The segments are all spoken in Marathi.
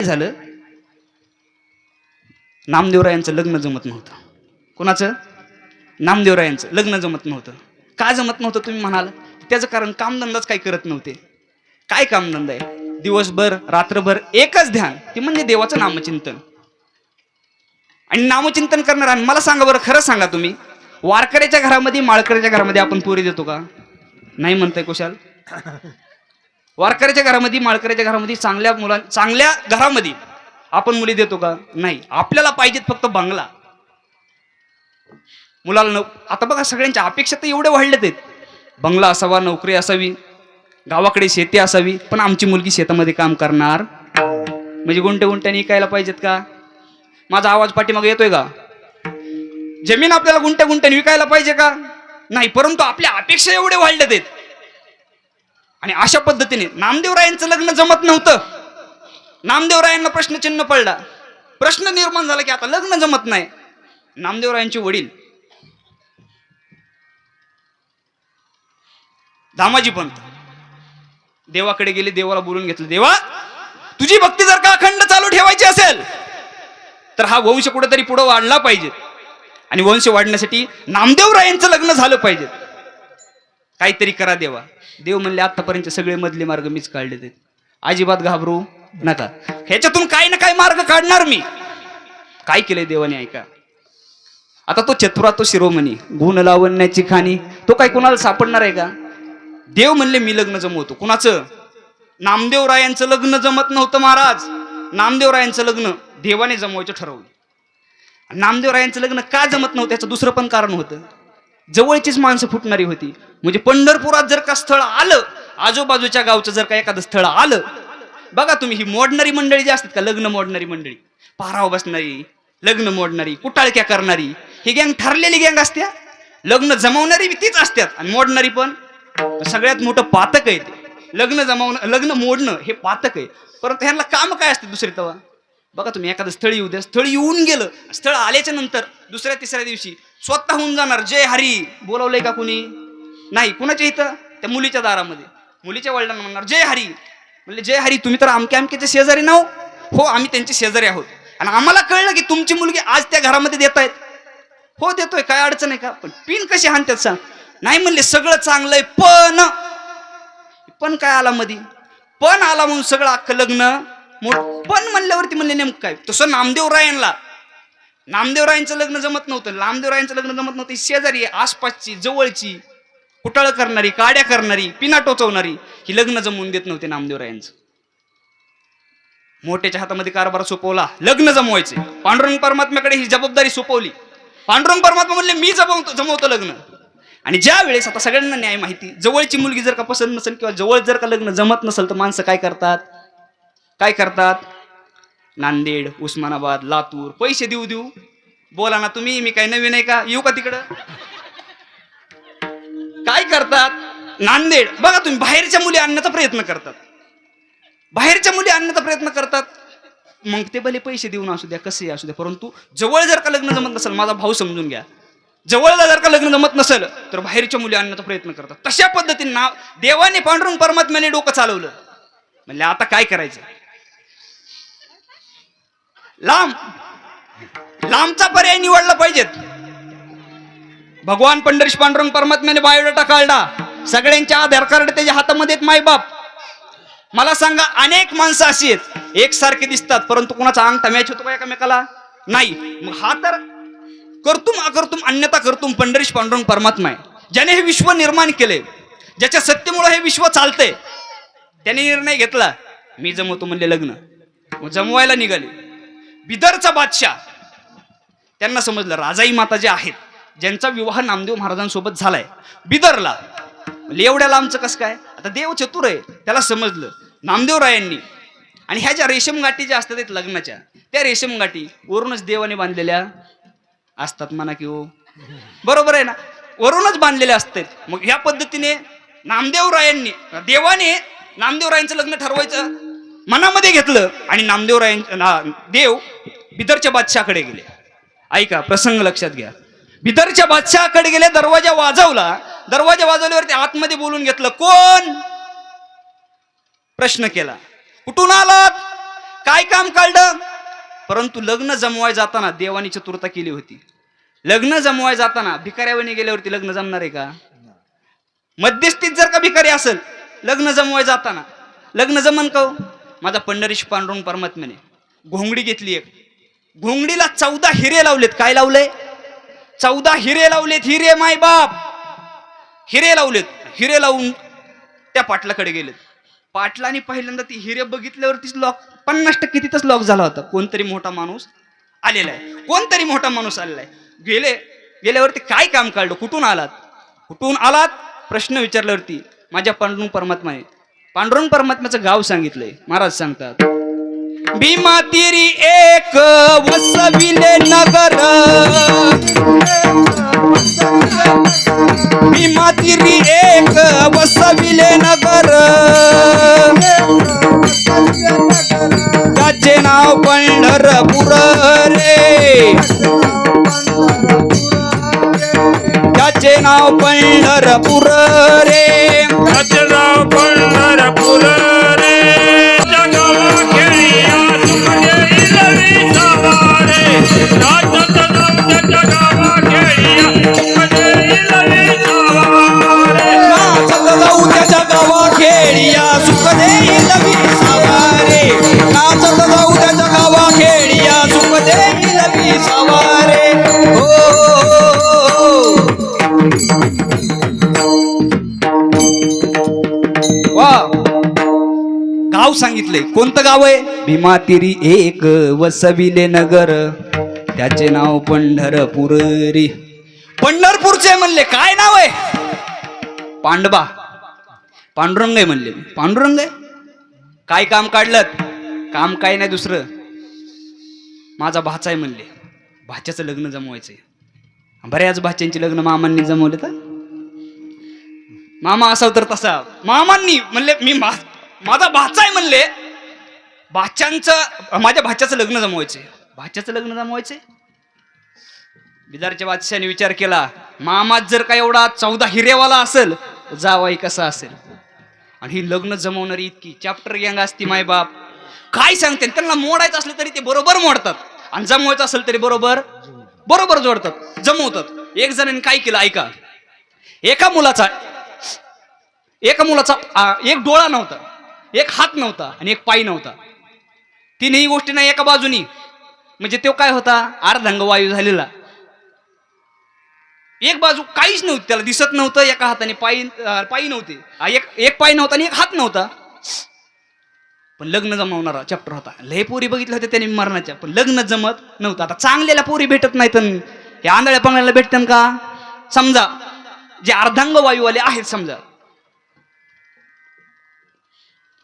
झालं, नामदेवरायांचं लग्न जमत नव्हतं. कोणाचं? नामदेवरायांचं लग्न जमत नव्हतं. का जमत नव्हतं तुम्ही म्हणाल? त्याचं कारण कामधंदाच काही करत नव्हते. काय कामधंदा आहे? दिवसभर रात्रभर एकच ध्यान, ते म्हणजे देवाचं नामचिंतन. आणि नामचिंतन करणार. आणि मला सांगा बरं, खरं सांगा तुम्ही, वारकऱ्याच्या घरामध्ये माळकऱ्याच्या घरामध्ये आपण पोरी देतो का? नाही म्हणताय कुशाल? वारकऱ्याच्या घरामध्ये माळकऱ्याच्या घरामध्ये चांगल्या घरामध्ये आपण मुली देतो का? नाही. आपल्याला पाहिजेत फक्त बंगला. मुलाला आता बघा, सगळ्यांच्या अपेक्षा तर एवढे वाढलेत आहेत. बंगला असावा, नोकरी असावी, गावाकडे शेती असावी. पण आमची मुलगी शेतामध्ये काम करणार म्हणजे गुंट्याने इकायला पाहिजेत का? माझा आवाज पाठीमागे येतोय का? जमीन आपल्याला गुंट्याने विकायला पाहिजे का? नाही. परंतु आपल्या अपेक्षा एवढे वाढलेत आहेत. आणि अशा पद्धतीने नामदेवरायांचं लग्न जमत नव्हतं. नामदेवरायांना प्रश्नचिन्ह पडला. प्रश्न निर्माण झाला की आता लग्न जमत नाही. नामदेवरायांचे वडील दामाजी पंत देवाकडे गेले. देवाला बोलून घेतलं, देवा, तुझी भक्ती जर का अखंड चालू ठेवायची असेल तर हा वंश कुठेतरी पुढे वाढला पाहिजे. आणि वंश वाढण्यासाठी नामदेवरायांचं लग्न झालं पाहिजे. काहीतरी करा देवा. देव म्हणले, आतापर्यंत सगळे मधले मार्ग मीच काढले ते, अजिबात घाबरू नका. ह्याच्यातून काही ना काही मार्ग काढणार मी. काय केलंय देवाने ऐका. आता तो चतुरा, तो शिरोमणी, गुण लावण्याची खाणी, तो काय कुणाला सापडणार आहे का? देव म्हणले, मी लग्न जमवतो. कुणाचं? नामदेवरायांचं लग्न जमत नव्हतं महाराज. नामदेवरायांचं लग्न देवाने जमवायचं ठरवलं. नामदेवरायांचं लग्न का जमत नव्हतं? त्याचं दुसरं पण कारण होतं. जवळचीच माणसं फुटणारी होती. म्हणजे पंढरपुरात जर का स्थळ आलं, आजूबाजूच्या गावचं जर का एखादं स्थळ आलं, बघा तुम्ही, ही मोडणारी मंडळी जी असतात का, लग्न मोडणारी मंडळी, पाराव बसणारी, लग्न मोडणारी, कुटाळक्या करणारी, ही गँग ठरलेली गँग असते. लग्न जमवणारी तीच असतात आणि मोडणारी पण. सगळ्यात मोठं पातक आहे ते. लग्न मोडणं हे पातक आहे. परंतु ह्यांना काम काय असते दुसरे तेव्हा? बघा तुम्ही, एखादं स्थळ येऊ द्या, स्थळ येऊन गेलं, स्थळ आल्याच्या नंतर दुसऱ्या तिसऱ्या दिवशी स्वतः होऊन जाणार, जय हरी. बोलावलंय का कुणी? नाही. कुणाच्या इथं? त्या मुलीच्या दारामध्ये मुलीच्या वडिलांना म्हणणार, जय हरी. म्हणले, जय हरी, तुम्ही तर आमक्याचे शेजारी नाव? हो, आम्ही त्यांचे शेजारी आहोत. आणि आम्हाला कळलं की तुमची मुलगी आज त्या घरामध्ये देतायत. हो, देतोय, काय अडचण आहे का? पण पिन कशी हाणतात सांग? नाही म्हणले, सगळं चांगलंय, पण काय आला मधी? पण आला म्हणून सगळं अख्खं लग्न पण म्हणल्यावरती म्हणले नेमकं काय? तसं नामदेवरायांचं लग्न जमत नव्हतं. नामदेवरायांचं लग्न जमत नव्हतं. शेजारी, आसपासची, जवळची, कुटाळ करणारी, काड्या करणारी, पिना टोचवणारी, ही लग्न जमवून देत नव्हते नामदेवरायांचं. मोठ्याच्या हातामध्ये कारभार सोपवला, लग्न जमवायचे. पांडुरंग परमात्म्याकडे ही जबाबदारी सोपवली. पांडुरंग परमात्मा म्हणले, मी जमवतो लग्न. आणि ज्या वेळेस, आता सगळ्यांना न्याय माहिती, जवळची मुलगी जर का पसंत नसेल किंवा जवळ जर का लग्न जमत नसेल तर माणसं काय करतात? नांदेड, उस्मानाबाद, लातूर, पैसे देऊ. बोला ना तुम्ही, मी काय नवीन आहे का? येऊ का तिकडं? काय करतात? नांदेड. बघा तुम्ही, बाहेरच्या मुली आणण्याचा प्रयत्न करतात. मग ते भले पैसे देऊन असू द्या, कसे असू द्या, परंतु जवळ जर का लग्न जमत नसेल, माझा भाऊ समजून घ्या, जवळला जर का लग्न जमत नसेल तर बाहेरच्या मुली आणण्याचा प्रयत्न करतात. तशा पद्धतीने देवाने, पांडुरंग परमात्म्याने डोकं चालवलं. म्हणजे आता काय करायचं? लांबचा पर्याय निवडला पाहिजेत. भगवान पंढरीश पांडुरंग परमात्म्याने बायोडाटा काढला. सगळ्यांच्या आधार कार्ड त्याच्या हातामध्ये आहेत, मायबाप. मला सांगा, अनेक माणसं अशी आहेत, एकसारखे दिसतात, परंतु कुणाचा अंगठा मॅच होतो का एकमेकाला? नाही. मग हा तर करतुम अन्यथा करतुम पंढरीश पांडुरंग परमात्मा आहे, ज्याने हे विश्व निर्माण केले, ज्याच्या सत्तेमुळे हे विश्व चालतंय. त्याने निर्णय घेतला, मी जमवतो म्हणले लग्न. मग जमवायला निघाले. बिदरचा बादशाह, त्यांना समजलं राजाई माता जे आहेत, ज्यांचा विवाह नामदेव महाराजांसोबत झालाय बिदरला, एवढ्या लांबचं कसं काय? आता देव चतुर आहे, त्याला समजलं. नामदेवरायांनी आणि ह्या ज्या रेशम गाठी ज्या असतात लग्नाच्या, त्या रेशम गाठी वरूनच देवाने बांधलेल्या असतात म्हणा की हो, बरोबर आहे ना? वरूनच बांधलेले असतात. मग ह्या पद्धतीने देवाने नामदेवरायांचं लग्न ठरवायचं मनामध्ये घेतलं आणि देव बिदरच्या बादशाहाकडे गेले. ऐका, प्रसंग लक्षात घ्या. बिदरच्या बादशाहाकडे गेले, दरवाजा वाजवल्यावरती आतमध्ये बोलून घेतलं. कोण? प्रश्न केला. कुठून आलात? काय काम काढलं, परंतु लग्न जमवाय जाताना देवानी चतुरता केली होती. लग्न जमवाय जाताना भिकाऱ्यावणी गेल्यावरती लग्न जमणार आहे का? मध्यस्थीत जर का भिकारी असेल लग्न जमवाय जाताना, लग्न जमन का? माझा पंढरीश पांडुरंग परमात्म्याने घोंगडी घेतली एक, घोंगडीला 14 हिरे लावलेत. काय लावले? 14 हिरे लावलेत. हिरे माय बाप, हिरे लावलेत. हिरे लावून त्या पाटलाकडे गेलेत. पाटलाने पहिल्यांदा ती हिरे बघितल्यावरतीच लॉक 50% तिथंच लॉक झाला होता. कोणतरी मोठा माणूस आलेला आहे, कोणतरी मोठा माणूस आलेला आहे. गेल्यावरती काय काम काढलं, कुठून आलात, कुठून आलात प्रश्न विचारल्यावरती माझ्या पांडुरंग परमात्माने पांडुरंग परमात्म्याचं गाव सांगितलंय. महाराज सांगतात, भीमा तिरी एक वसविले नगर, भीमा तिरी एक वसविले नगर, त्याचे नाव पंढरपूर रे, त्याचे नाव पंढरपूर रे, त्याचे नाव पंढरपूर रे. जगावा खेळिया सुखदे इलवी सवारे, नाचत नाचत जगावा खेळिया सुखदे इलवी सवारे, नाचत जाऊ त्याच्या गावा खेळिया सुख देईल विसावारे, नाचत जाऊ त्याच्या गावा खेळिया सुख देईल विसावारे. वा, गाव सांगितले. कोणतं गाव आहे? भीमा तिरी एक वसविले नगर, त्याचे नाव पंढरपूर रे. पंढरपूरचे म्हणले. काय नाव आहे? पांडबा. पांडुरंग आहे म्हणले. पांडुरंग आहे. काय काम काढलं? काम काय नाही दुसरं, माझा भाचा आहे म्हणले. भाच्याचं लग्न जमवायचंय. बऱ्याच भाच्यांची लग्न मामांनी जमवले. तर मामा असाव तर तसा, मामांनी म्हणले मी माझा भाचा आहे म्हणले, माझ्या भाच्याचं लग्न जमवायचंय. भाच्याचं लग्न जमवायचंय. बिदारच्या बादशाने विचार केला, मामात जर का एवढा 14 हिरेवाला असेल, जावाई कसा असेल. आणि ही लग्न जमवणारी इतकी चॅप्टर गँग असती मायबाप, काय सांगते. त्यांना मोडायचं असलं तरी ते बरोबर मोडतात, आणि जमवायचं असेल तरी बरोबर जोडतात, जमवतात. एक जणांनी काय केलं ऐका. एका मुलाचा एक डोळा नव्हता, एक हात नव्हता आणि एक पाय नव्हता. तिन्ही गोष्टी नाही एका बाजूनी. म्हणजे तो काय होता? अर्धांग वायू झालेला. एक बाजू काहीच नव्हती, त्याला दिसत नव्हतं. एका हाताने पायी नव्हते, एक पाय नव्हता आणि एक हात नव्हता. पण लग्न जमवणारा चॅप्टर होता. लय पोरी बघितल्या होत्या त्याने मरणाच्या, पण लग्न जमत नव्हतं. आता चांगलेल्या पोरी भेटत नाहीत, हे आंधळ्या पांगळ्याला भेटतात का? समजा जे अर्धांग वायूवाले आहेत, समजा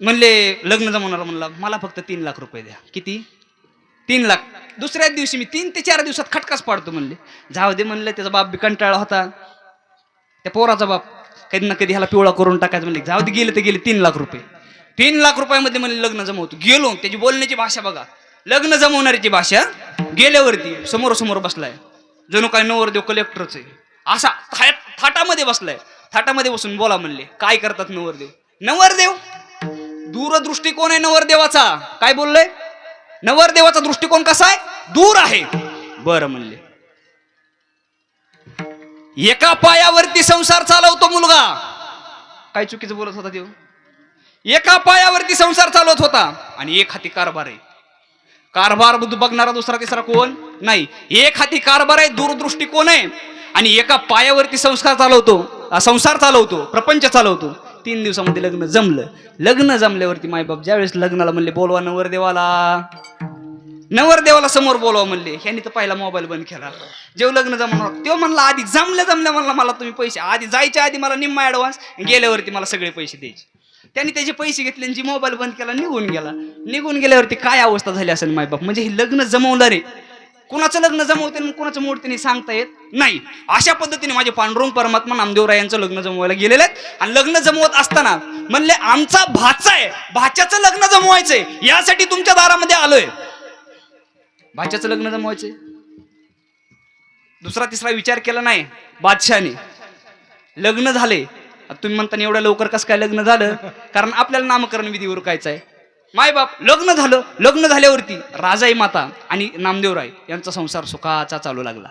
म्हणले लग्न जमवणारा म्हणला मला फक्त 3 लाख रुपये द्या. किती? 3 लाख. दुसऱ्याच दिवशी मी 3 ते 4 दिवसात खटकाच पाडतो म्हणले. जाऊ दे म्हणलं. त्याचा बाप बी कंटाळा होता, त्या पोराचा बाप कधी ना कधी ह्याला पिवळा करून टाकायचं म्हणले. जाऊ दे, गेले तर गेले 3 लाख रुपये. 3 लाख रुपयामध्ये म्हणले लग्न जमवतो. गेलो, त्याची बोलण्याची भाषा बघा, लग्न जमवणाऱ्याची भाषा. गेल्यावरती समोर बसलाय, जणू काय नवरदेव कलेक्टरच आहे. असा थाटामध्ये बसलाय. थाटामध्ये बसून बोला म्हणले. काय करतात नवरदेव? दूरदृष्टिकोन आहे नवरदेवाचा. काय बोललोय? नवरदेवाचा दृष्टिकोन कसा आहे? दूर आहे. बरं म्हणले. एका पायावरती संसार चालवतो मुलगा. काय चुकीचं बोलत होता देव? एका पायावरती संसार चालवत होता आणि एक हाती कारभार आहे. कारभार बघणारा दुसरा तिसरा कोण नाही. एक हाती कारभार आहे, दूरदृष्टिकोन आहे, आणि एका पायावरती संसार चालवतो, प्रपंच चालवतो. 3 दिवसामध्ये लग्न जमलं. लग्न जमल्यावरती मायबाप ज्यावेळेस लग्नाला म्हणले बोलवा नवरदेवाला समोर बोलवा म्हणले. ह्यांनी तर पहिला मोबाईल बंद केला. जेव्हा लग्न जमणार तो म्हणला आधी जमल्या म्हणला मला तुम्ही पैसे आधी जायच्या आधी मला निम्मा ऍडव्हान्स, गेल्यावरती मला सगळे पैसे द्यायचे. त्यांनी त्याचे पैसे घेतले, जी मोबाईल बंद केला, निघून गेल्यावरती काय अवस्था झाली असेल मायबाप. म्हणजे हे लग्न जमवणार आहे. कुणाचं लग्न जमवते आणि कुणाचं मोडते नाही सांगता येत नाही. अशा पद्धतीने माझे पांडुरंग परमात्मा नामदेवराय यांचं लग्न जमवायला गेलेले आहेत. आणि लग्न जमवत असताना म्हणले आमचा भाचा आहे, भाच्याचं लग्न जमवायचंय, यासाठी तुमच्या दारामध्ये आलोय. भाच्याचं लग्न जमवायचंय. दुसरा तिसरा विचार केला नाही बादशाने. लग्न झाले. तुम्ही म्हणता एवढ्या लवकर कसं काय लग्न झालं? कारण आपल्याला नामकरण विधी उरकायचं आहे. मायबाप लग्न झालं. लग्न झाल्यावरती राजाई माता आणि नामदेवराय यांचा संसार सुखाचा चालू लागला.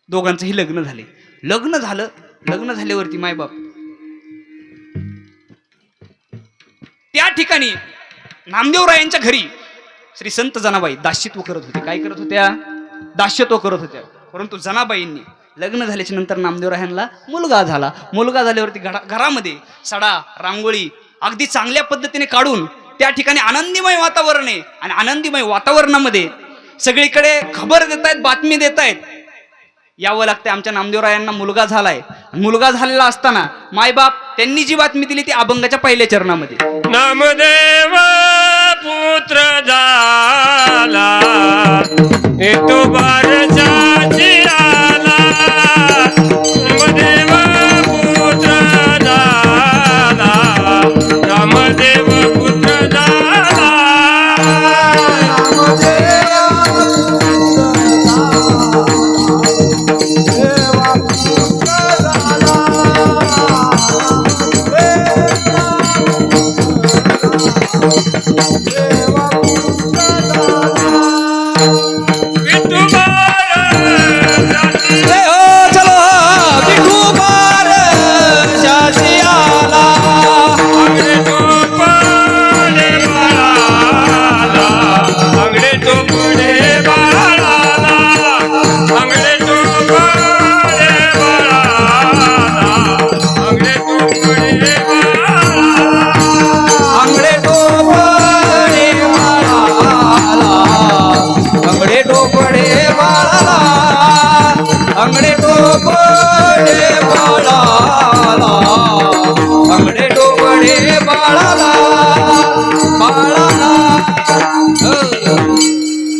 दोघांचंही लग्न झाले. लग्न झाल्यावरती मायबाप त्या ठिकाणी नामदेवरायांच्या घरी श्री संत जनाबाई दास्यत्व करत होते. काय करत होत्या? दास्यत्व करत होत्या. परंतु जनाबाईंनी लग्न झाल्याच्या नंतर नामदेवरायांना मुलगा झाला. मुलगा झाल्यावरती घरामध्ये सडा रांगोळी अगदी चांगल्या पद्धतीने काढून त्या ठिकाणी आनंदीमय वातावरण आहे. आणि आनंदीमय वातावरणामध्ये सगळीकडे खबर देत आहेत, बातमी देत आहेत, यावं लागतंय आमच्या नामदेवरायांना मुलगा झालाय. मुलगा झालेला असताना मायबाप त्यांनी जी बातमी दिली ती अभंगाच्या पहिल्या चरणामध्ये. नामदेव पुत्र झाला तो बारशाची आला. नामदेव पुत्र झाला, नामदेव पुत्र झाला.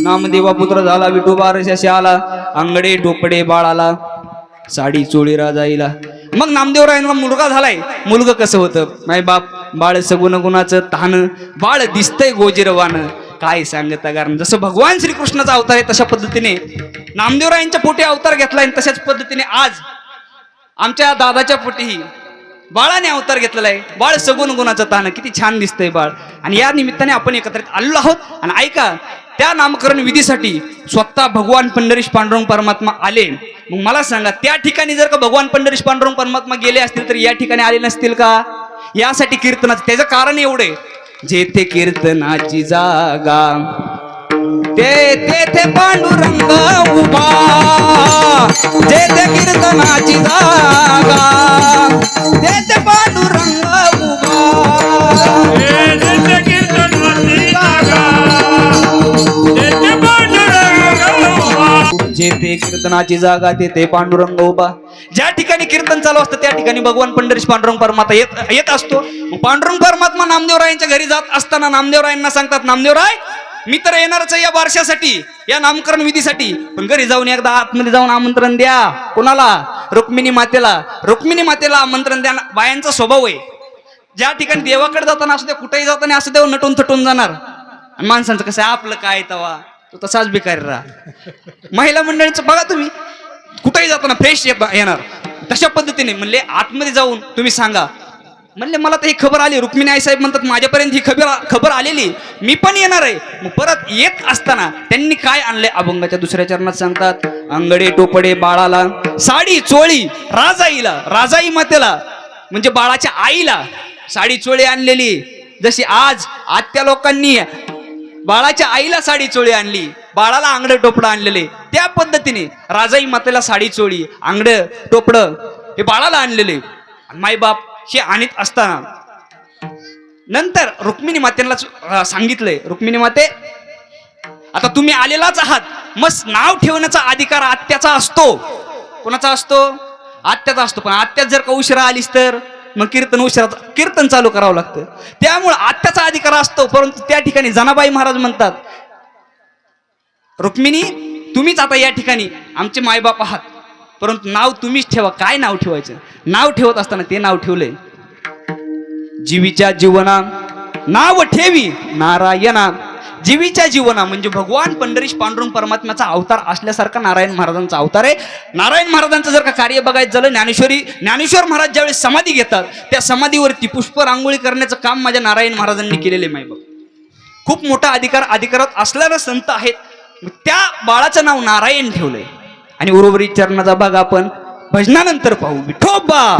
नामदेवा पुत्र झाला विठोबा रशाशी आला. अंगडे टोपडे बाळाला, साडी चोळी राजाईला. मग नामदेवरायांना मुलगा झालाय. मुलगा कसं होतं? माय बाप बाळ सगुण गुणाचं तान, बाळ दिसतंय गोजिरवान. काय सांगता, कारण जसं भगवान श्रीकृष्णाचा अवतार आहे तशा पद्धतीने नामदेवरायांच्या पोटी अवतार घेतलाय. तशाच पद्धतीने आज आमच्या दादाच्या पोटीही बाळाने अवतार घेतलेला आहे. बाळ सगुण गुणाचं तान, किती छान दिसतंय बाळ. आणि या निमित्ताने आपण एकत्रित आलेलो आहोत. आणि ऐका, त्या नामकरण विधीसाठी स्वतः भगवान पंढरीश पांडुरंग परमात्मा आले. मग मला सांगा, त्या ठिकाणी जर का भगवान पंढरीश पांडुरंग परमात्मा गेले असतील तर या ठिकाणी आले नसतील का? यासाठी कीर्तनाचं त्याचं कारण एवढे, जेथे कीर्तनाची जागा तेथे पांडुरंग उभा. जेथे कीर्तनाची जागा तेथे पांडुरंग उभा. जेथे कीर्तनाची जागा तेथे पांडुरंग उभा. ज्या ठिकाणी कीर्तन चालू असतं त्या ठिकाणी भगवान पंढरीश पांडुरंग परमात्मा येत असतो. पांडुरंग परमात्मा नामदेवरायांच्या घरी जात असताना नामदेवरायांना सांगतात, नामदेवराय मी तर येणारच या बारशासाठी, या नामकरण विधीसाठी, पण घरी जाऊन एकदा आतमध्ये जाऊन आमंत्रण द्या. कोणाला? रुक्मिणी मातेला. रुक्मिणी मातेला आमंत्रण द्या. बायांचा स्वभाव आहे, ज्या ठिकाणी देवाकडे जाताना असू द्या, कुठेही जाताना असू द्या, नटून थटून जाणार. आणि माणसांचं कसं आहे, आपलं काय तवा तो तसाच भिकारी राहा. महिला मंडळीचं बघा तुम्ही, कुठेही जाताना फ्रेश येणार. तशा पद्धतीने म्हणले आतमध्ये जाऊन तुम्ही सांगा. म्हणले मला तर ही खबर आली, रुक्मिणी आई साहेब म्हणतात माझ्यापर्यंत ही खबर आलेली, मी पण येणार आहे. मग परत येत असताना त्यांनी काय आणले अभंगाच्या दुसऱ्या चरणात सांगतात, अंगडे टोपडे बाळाला, साडी चोळी राजाईला. राजाई मातेला म्हणजे बाळाच्या आईला साडी चोळी आणलेली. जशी आज आत्या लोकांनी बाळाच्या आईला साडी चोळी आणली, बाळाला आंगड टोपडं आणलेले, त्या पद्धतीने राजाई मातेला साडी चोळी आंगड टोपडं हे बाळाला आणलेले. मायबाप हे आणत असताना नंतर रुक्मिणी मातेला सांगितलंय, रुक्मिणी माते आता तुम्ही आलेलाच आहात, मग नाव ठेवण्याचा अधिकार आत्याचा असतो. कोणाचा असतो? आत्याचा असतो. पण आत्याच जर का उशिरा आलीस तर मग कीर्तन चालू करावं लागतं. त्यामुळे आत्याचा अधिकार असतो. परंतु त्या ठिकाणी जनाबाई महाराज म्हणतात, रुक्मिणी तुम्हीच आता या ठिकाणी आमचे मायबाप आहात, परंतु नाव तुम्हीच ठेवा. काय नाव ठेवायचं? नाव ठेवत असताना ते नाव ठेवलंय, जीवीच्या जीवना नाव ठेवी नारायणा. जीवीच्या जीवना म्हणजे भगवान पंढरीश पांडुरंग परमात्म्याचा अवतार असल्यासारखा नारायण महाराजांचा अवतार आहे. नारायण महाराजांचं जर का कार्य बघायचं झालं, ज्ञानेश्वर महाराज ज्यावेळेस समाधी घेतात त्या समाधीवरती पुष्प रांगोळी करण्याचं काम माझ्या नारायण महाराजांनी केलेले मायबाप. खूप मोठा अधिकारात असणारे संत आहेत. मग त्या बाळाचं नाव नारायण ठेवलंय. आणि उर्वरित चरणाचा भाग आपण भजनानंतर पाहू. विठोबा